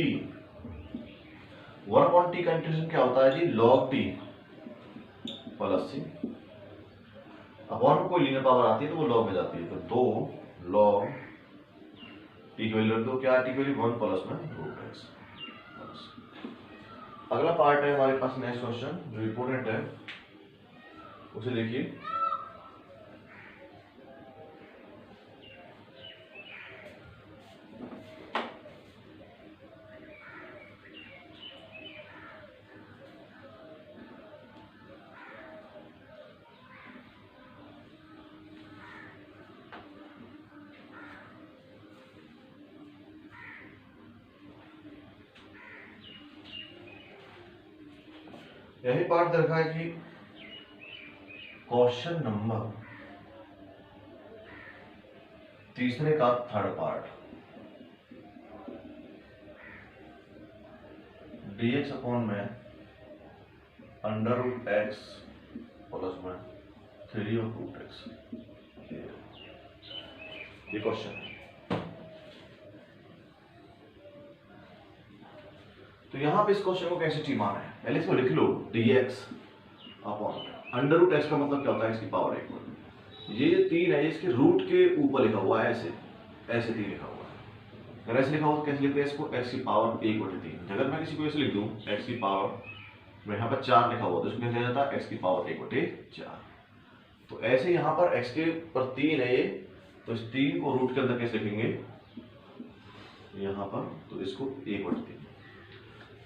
1/t का इंटीग्रेशन क्या होता है जी, log t प्लस सी। अपॉन में कोई लीनियर पावर आती है तो वो लॉग में जाती है, तो 2 log t की वैल्यू रख दो, क्या t की वैल्यू 1 प्लस में रूट एक्स। अगला पार्ट है हमारे पास नेक्स्ट क्वेश्चन जो इंपॉर्टेंट है, उसे देखिए। यही पार्ट दे रखा है कि क्वेश्चन नंबर तीसरे का थर्ड पार्ट, dx अपॉन में अंडर रूट एक्स प्लस में 3 ऑफ रूट एक्स, ये क्वेश्चन है। तो यहां पे इस क्वेश्चन को कैसे टी माना है, पहले इसको लिख लो, dx upon under root x का मतलब क्या होता है, इसकी पावर 1। ये 3 है, इसके रूट के ऊपर लिखा हुआ है, ऐसे ऐसे 3 लिखा हुआ है। अगर ऐसे लिखा हुआ तो कैसे लिखते हैं इसको, x की पावर 1/3। अगर मैं किसी को ऐसे लिख दूं x की पावर, मैं यहाँ पर 4 लिखा हुआ तो इसको कैसे लिखा जाता है, x की पावर 1/4। तो ऐसे यहाँ पर x के पर 3 है ये, तो इस 3 को रूट के अंदर कैसे लिखेंगे यहाँ पर, तो इसको 1/3।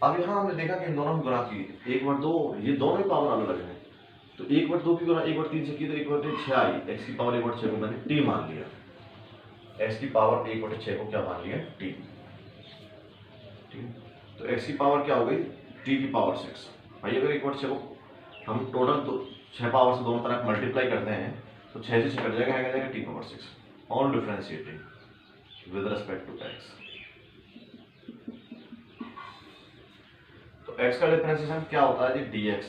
अब यहाँ हमने देखा कि इन दोनों की गुणा की 1/2, ये दोनों ही पावर अलग अलग है, तो 1/2 की गुणा 1/3 से की तो 1/6 आई, x की पावर 1/6 को मैंने t मान लिया, x की पावर 1/6 को क्या मान लिया, t। ठीक, तो x की पावर क्या हो गई, t की पावर 6। भाई अगर 1/6 को हम टोटल तो 6 पावर से दोनों तरफ मल्टीप्लाई करते हैं तो 6 से 6 कट जाएगा, आ जाएगा t power 6 on differentiating with respect to x। तो x का डिफरेंशिएशन क्या होता है जी, dx,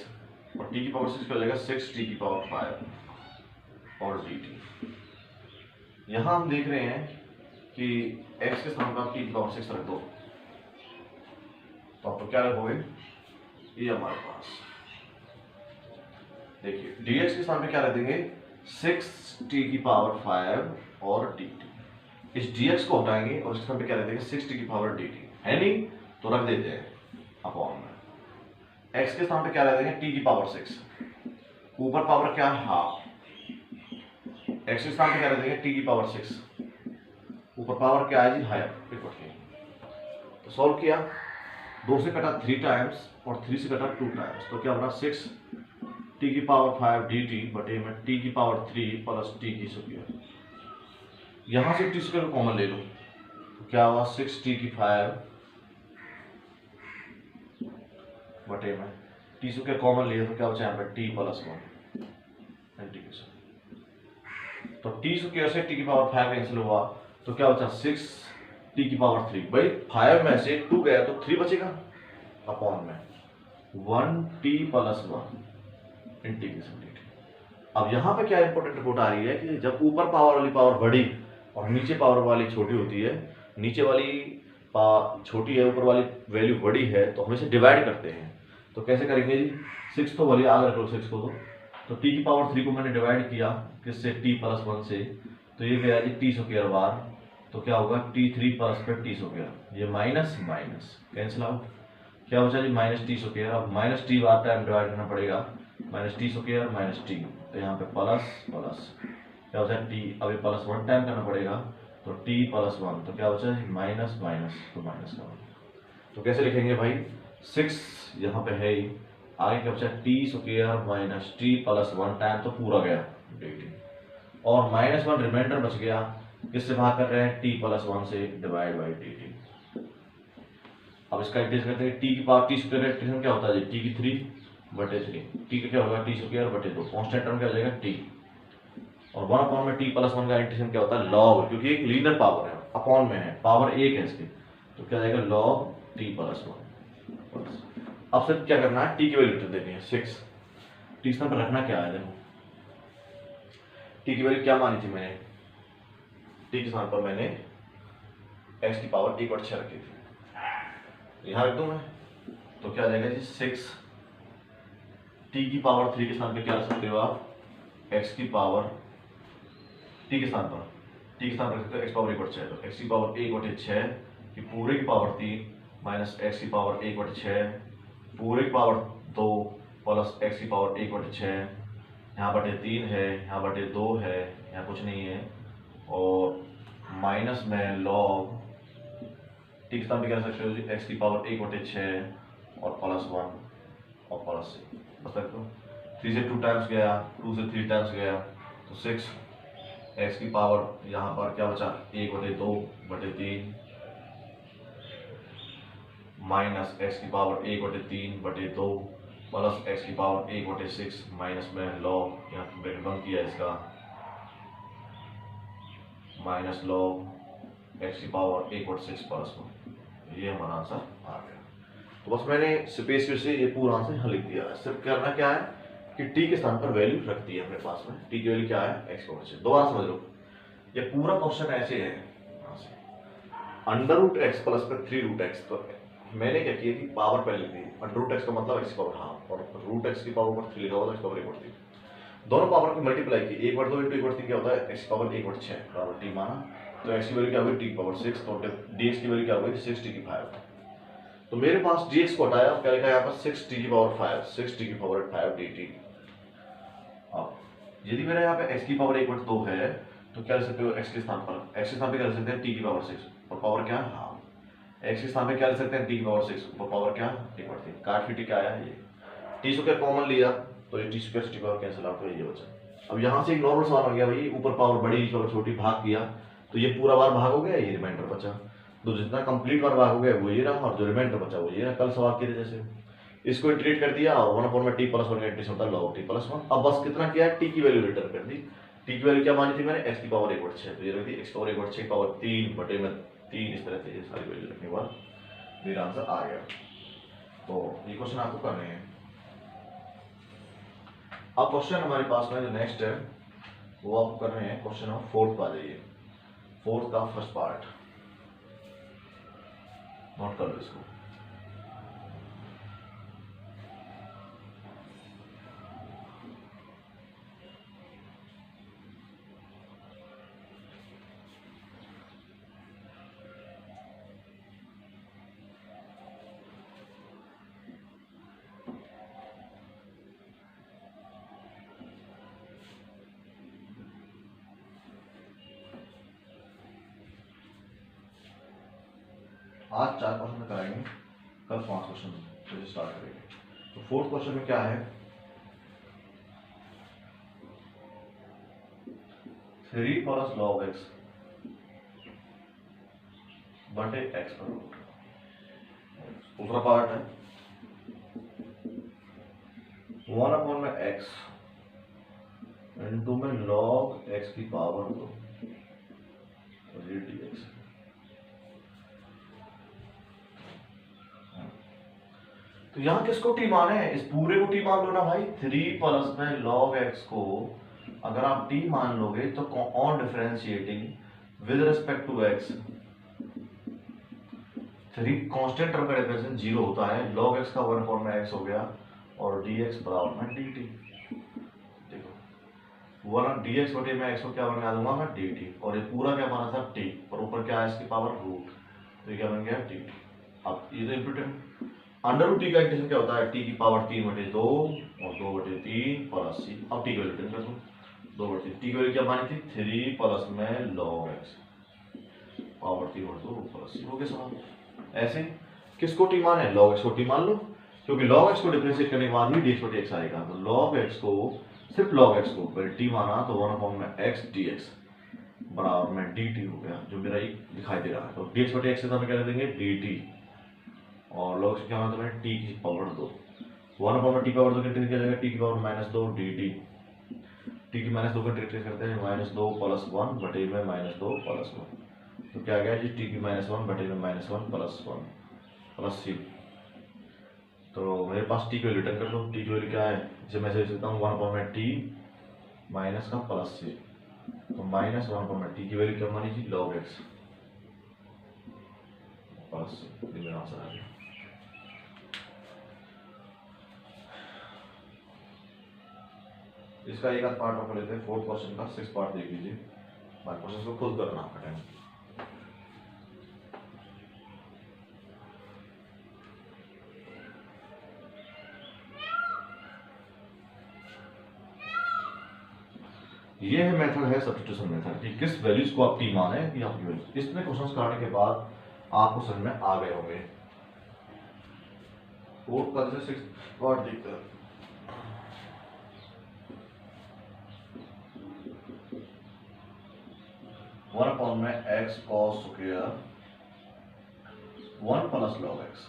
और t की पावर 6 हो जाएगा 6t की पावर 5 और dt। यहां हम देख रहे हैं कि x के स्थान पर आप t की पावर 6 रख दो, तो आपको क्या रखोगे, ये हमारे पास देखिए dx के स्थान पे क्या रख देंगे, 6t की पावर 5 और dt। इस dx को हटाएंगे और इसके स्थान पे क्या रख देंगे, 6t की पावर dt, है नहीं, तो रख देते हैं अपॉन में। x के स्थान पे क्या रख देंगे, t की पावर 6, ऊपर पावर क्या है, हाफ। x के स्थान पे क्या रख देंगे, t की पावर 6, ऊपर पावर क्या है जी, हाफ। तो सॉल्व किया, 2 से कटा 3 टाइम्स और 3 से कटा 2 टाइम्स, तो क्या बना 6t की पावर 5 dt बटे में t की पावर 3 प्लस t की स्क्वायर। यहां से t स्क्वायर को कॉमन ले लो, तो क्या हुआ 6t की 5 बटे में t स्क्वायर कॉमन लिया तो क्या बचा यहाँ पे t प्लस 1 इंटीग्रेशन। तो t स्क्वायर से t की पावर 5 कैंसिल हुआ तो क्या बचा 6t की पावर 3। भाई 5 में से 2 गया तो 3 बचेगा, अपॉन में 1t प्लस 1 इंटीग्रेशन dt। अब यहाँ पे क्या इंपॉर्टेंट रिपोर्ट आ रही है कि जब ऊपर पावर वाली पावर बड़ी और नीचे पावर वाली छोटी होती है, नीचे वाली छोटी है, ऊपर वाली वैल्यू बड़ी है, तो हम इसे डिवाइड करते हैं। तो कैसे करेंगे जी, 6 तो वाली आगे रखो 6 को, तो t की पावर 3 को मैंने डिवाइड किया किससे, t प्लस 1 से, तो ये गया जी t स्क्वायर बार, तो क्या होगा t3 प्लस पे t स्क्वायर, ये माइनस माइनस कैंसिल आउट, क्या बचा जी माइनस t स्क्वायर। अब माइनस t बार टाइम डिवाइड करना पड़ेगा, minus t square minus t, तो यहाँ पे प्लस प्लस क्या बचा t, अभी प्लस 1 टाइम करना पड़ेगा, तो t प्लस 1, तो क्या बचा माइनस माइनस, तो माइनस का 1। तो कैसे लिखेंगे भाई, 6 यहाँ पे है ही, आगे क्या बचा t square minus t plus 1 time, तो पूरा गया dt, और माइनस 1 रिमाइंडर बच गया, किससे भाग कर रहे हैं, t प्लस 1 से डिवाइड बाई dt। अब इसका इंटीग्रेशन करते हैं, t की पावर t स्क्वायर का इंटीग्रेशन क्या होता है जी, t की 3 बटे 3, t का क्या होगा t स्क्वायर बटे 2, कांस्टेंट टर्म क्या हो जाएगा t, और 1 अपॉन में t प्लस 1 का इंटीग्रेशन क्या होता है लॉग, क्योंकि एक लीनियर पावर है, अपॉन में है, पावर 1 है इसकी, तो क्या जाएगा लॉग t प्लस 1। अब सिर्फ क्या करना है, t की वैल्यू देनी है 6, t स्थान पर रखना क्या है, देखो t की वैल्यू क्या मानी थी मैंने, t के स्थान पर मैंने x की पावर 1/6 रखी थी, यहाँ रख दूं मैं, तो क्या आ जाएगा जी 6 टी की पावर 3 के स्थान पे क्या रख सकते हो आप, x की पावर t के स्थान पर, t के स्थान पर रख सकते हो x पावर 1/6, तो x की पावर 1/6 की पूरे की पावर 3 माइनस x की पावर 1/6 पूरे की पावर 2 प्लस x की पावर 1/6, यहाँ बटे 3 है, यहाँ बटे 2 है, यहाँ कुछ नहीं है, और माइनस में लॉग t के स्थान पे क्या रख सकते हो जी, x की पावर 1/6 और प्लस 1 और प्लस 6 बस रख दो। 3 से 2 टाइम्स गया, 2 से 3 टाइम्स गया, तो 6 x की पावर यहाँ पर क्या बचा 1/2/3 माइनस x की पावर 1/3/2 प्लस x की पावर 1/6 माइनस में लॉग यहाँ ब्रैकेट बंद किया इसका माइनस लॉग x की पावर 1/6 प्लस 1, ये हमारा आंसर आ गया। तो बस मैंने स्पेस से ये पूरा आंसर यहाँ लिख दिया है। सिर्फ करना क्या है कि t के स्थान पर वैल्यू रख दी है अपने पास में, t की वैल्यू क्या है x/6। दोबारा समझ लो, ये पूरा क्वेश्चन ऐसे है, √x प्लस में 3√x, तो मैंने क्या किया कि पावर पहले लिख दी, √x का मतलब x पावर हाफ और √x की पावर पर 3 लिखा हुआ x पावर 1/3, दोनों पावर को मल्टीप्लाई की, 1/2 × 1/3 क्या होता है x पावर 1/6 बराबर t माना, तो x की वैल्यू क्या होगी t पावर 6, तो dx की वैल्यू क्या होगी 6t की 5। तो मेरे पास dx को हटाया, क्या लिखा है यहाँ पर 6t की पावर 5, 6t की पावर 5 dt। अब यदि मेरा यहाँ पे x की पावर 1/2 है तो क्या लिख सकते हो x के स्थान पर, x के स्थान पे क्या लिख सकते हैं t की पावर 6 और पावर क्या है हाफ, x के स्थान पे क्या लिख सकते हैं t की पावर 6 और पावर क्या 1/3, काट फीटी क्या आया ये t स्क्वायर कॉमन लिया तो ये t square t power cancel out, तो ये बचा। अब यहाँ से एक नॉर्मल सवाल हो गया भाई, ऊपर पावर बड़ी नीचे पावर छोटी, भाग किया तो ये पूरा बार भाग हो गया, ये रिमाइंडर बचा, तो जितना कंप्लीट बार भाग हो गया वो ये रहा और जो रिमाइंडर बचा वो ये रहा। कल सवाल किए थे जैसे, इसको इंटीग्रेट कर दिया और 1/t + 1 का इंटीग्रेशन होता है log t + 1। अब बस कितना किया है, t की वैल्यू रिटर्न कर दी, t की वैल्यू क्या मानी थी मैंने x की पावर 1/6, तो ये रख दी x पावर 1/6 पावर 3/3, इस तरह से ये सारी वैल्यू रखने के बाद मेरा आंसर आ गया। तो ये क्वेश्चन आपको करने हैं। अब क्वेश्चन हमारे पास में जो नेक्स्ट है वो आपको करने हैं, क्वेश्चन नंबर 4 पर आ जाइए, 4 का फर्स्ट पार्ट नोट कर लो इसको। आज 4 क्वेश्चन कराएंगे, कल 5 क्वेश्चन से स्टार्ट करेंगे। तो 4th क्वेश्चन में क्या है, 3 + log x बटे x पर रूट। दूसरा पार्ट है 1/x इंटू में log x की पावर 2 dx। तो यहाँ किसको t माने हैं, इस पूरे को t मान लो ना भाई, 3 + में log x को अगर आप t मान लोगे तो on differentiating with respect to x 3 constant term का डिफरेंशिएशन 0 होता है, log x का 1/x हो गया और dx बराबर में dt। देखो 1 dx बटे में x को क्या बना दूंगा मैं dt, और ये पूरा क्या बना था t और ऊपर क्या है इसकी पावर रूट, तो ये क्या बन गया dt। अब ये तो इंपॉर्टेंट √t का इंटीग्रेशन क्या होता है, t की पावर 3/2 और 2/3 प्लस c। अब t की वैल्यू रिटर्न कर दो, 2/3, t की वैल्यू क्या मानी थी 3 + में log x power 3/2 plus c, हो गया सवाल। ऐसे किसको t माने, log x को t मान लो, क्योंकि log x को डिफरेंशिएट करने के बाद ही dx/x आएगा, तो log x को सिर्फ log x को पहले t माना तो 1/x dx बराबर में dt हो गया, जो मेरा ये दिखाई दे रहा है। तो dx/x से हम क्या देंगे dt और log क्या माना मैंने t की पावर 2, 1/t पावर 2 कितनी क्या जाएगा t की पावर -2 dt, t की -2 का इंटीग्रेट करते हैं -2 + 1 बटे में -2 + 1, तो क्या आ गया जी t की -1 बटे में -1 + 1 प्लस c। तो मेरे पास t को रिटर्न कर लो, t की वैल्यू क्या है, इसे मैं लिख सकता हूँ 1/t माइनस का प्लस c, तो -1/t की वैल्यू क्या मानी थी log x प्लस c, ये मेरा आंसर आ गया। इसका एक आध पार्ट कर लेते हैं, 4th क्वेश्चन का 6 पार्ट देख लीजिए, बाकी क्वेश्चन को खुद करना आपका टाइम। ये है मेथड है सब्स्टिट्यूशन मेथड कि किस वैल्यूज को आप टी माने कि आपकी वैल्यूज। इसमें क्वेश्चंस कराने के बाद आपको समझ में आ गए होंगे। फोर्थ का जैसे 6 पार्ट देखते हैं। वन अपॉन में x cos square 1 plus log x.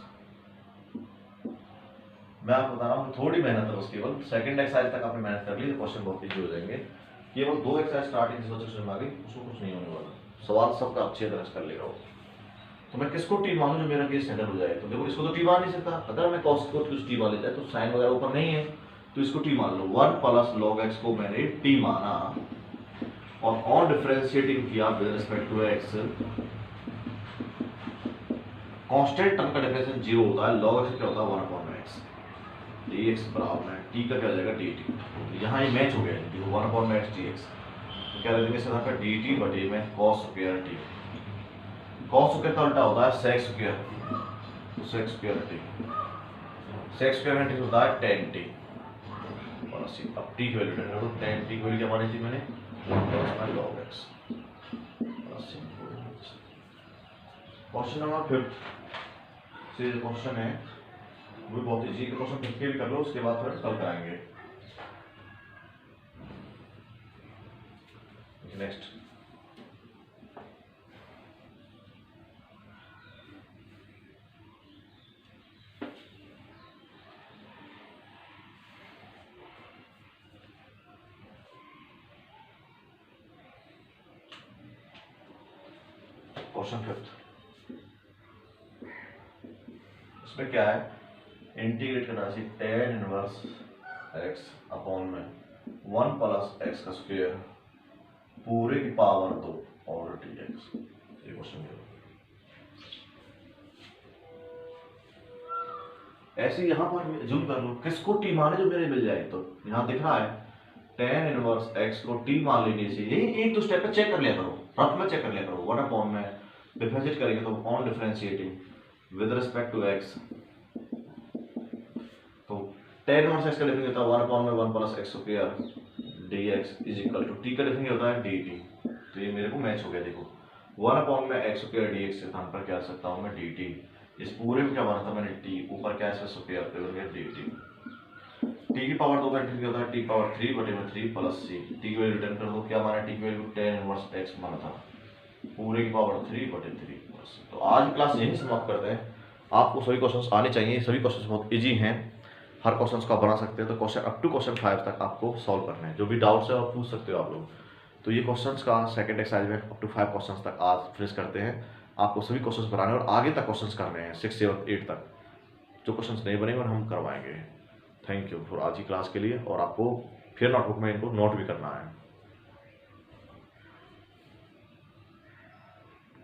मैं आपको बता रहा हूँ थोड़ी मेहनत है बस, केवल सेकंड एक्सरसाइज तक आपने मेहनत कर ली तो क्वेश्चन बहुत इजी हो जाएंगे। केवल 2 एक्सरसाइज स्टार्टिंग जिस बच्चे में आ गई उसको कुछ नहीं होने वाला, सवाल सबका अच्छे तरह से कर लेगा वो। तो मैं किसको टी मानूं जो मेरा केस सेटल हो जाए? तो देखो इसको तो टी मान नहीं सकता, अगर मैं कॉस को कुछ टी मान लेता है तो साइन वगैरह ऊपर नहीं है, तो इसको टी मान लो। 1 प्लस लॉग एक्स को मैंने टी माना और ऑन डिफरेंशिएटिंग किया with respect to x. Constant term का डिफरेंशिएशन 0 होता है, लॉग एक्स क्या होता है 1 अपॉन एक्स dx बराबर है टी का क्या हो जाएगा dt। यहाँ ये मैच हो गया है 1 अपॉन एक्स dx, तो क्या लिखेंगे सदा का dt बटे में cos square t। cos square का उल्टा होता है sec square, sec square t। sec square में t होता है tan t और अस्सी। अब t की वैल्यू लेंगे तो tan t की वैल्यू क्या मानी थी मैंने 1 plus log x। Question number 5 से क्वेश्चन है वो बहुत इजी क्वेश्चन खुद के भी कर लो, उसके बाद फिर कल कराएंगे। नेक्स्ट क्वेश्चन 5, इसमें क्या है, इंटीग्रेट करना है tan इनवर्स x अपॉन में 1 प्लस एक्स का स्क्वायर पूरे की पावर 2 और dx। ये क्वेश्चन है। ऐसे यहां पर जूम कर लो किसको टी माने जो मेरे मिल जाए, तो यहां दिख रहा है tan इनवर्स x को टी मान लेने से यही एक दो स्टेप पे चेक कर लिया करो, रफ में चेक कर लिया करो। 1 अपॉन में डिफरेंशिएट करेंगे तो on differentiating with respect to x, तो tan इनवर्स x का डिफरेंस होता है 1 अपॉन में 1 plus x square dx is equal to t का डिफरेंस होता है dt। तो ये मेरे को मैच हो गया। देखो 1 अपॉन में एक्स स्क्वायर dx से स्थान पर क्या कर सकता हूं मैं dt। इस पूरे में क्या बना था मैंने t, ऊपर क्या है स्क्वायर पे बन गया dt। t की पावर 2 का डिफरेंस होता है t पावर 3 बटे में 3 प्लस c। t की वैल्यू रिटर्न कर दो, क्या माना t की वैल्यू tan इनवर्स x माना था पूरे की पावर 3 बटे 3 प्लस। तो आज क्लास यहीं समाप्त करते हैं। आपको सभी क्वेश्चंस आने चाहिए, सभी क्वेश्चंस बहुत इजी हैं, हर क्वेश्चंस को आप बना सकते हैं। तो क्वेश्चन अप टू क्वेश्चन 5 तक आपको सॉल्व करना है, जो भी डाउट्स है आप पूछ सकते हो आप लोग। तो ये क्वेश्चंस का सेकंड एक्सरसाइज में अप टू 5 क्वेश्चंस तक आज फिनिश करते हैं। आपको सभी क्वेश्चंस बनाने और आगे तक क्वेश्चंस करने हैं 6, 7, 8 तक। जो क्वेश्चंस नहीं बने हम करवाएंगे। थैंक यू फॉर आज की क्लास के लिए, और आपको फिर नोटबुक में इनको नोट भी करना है।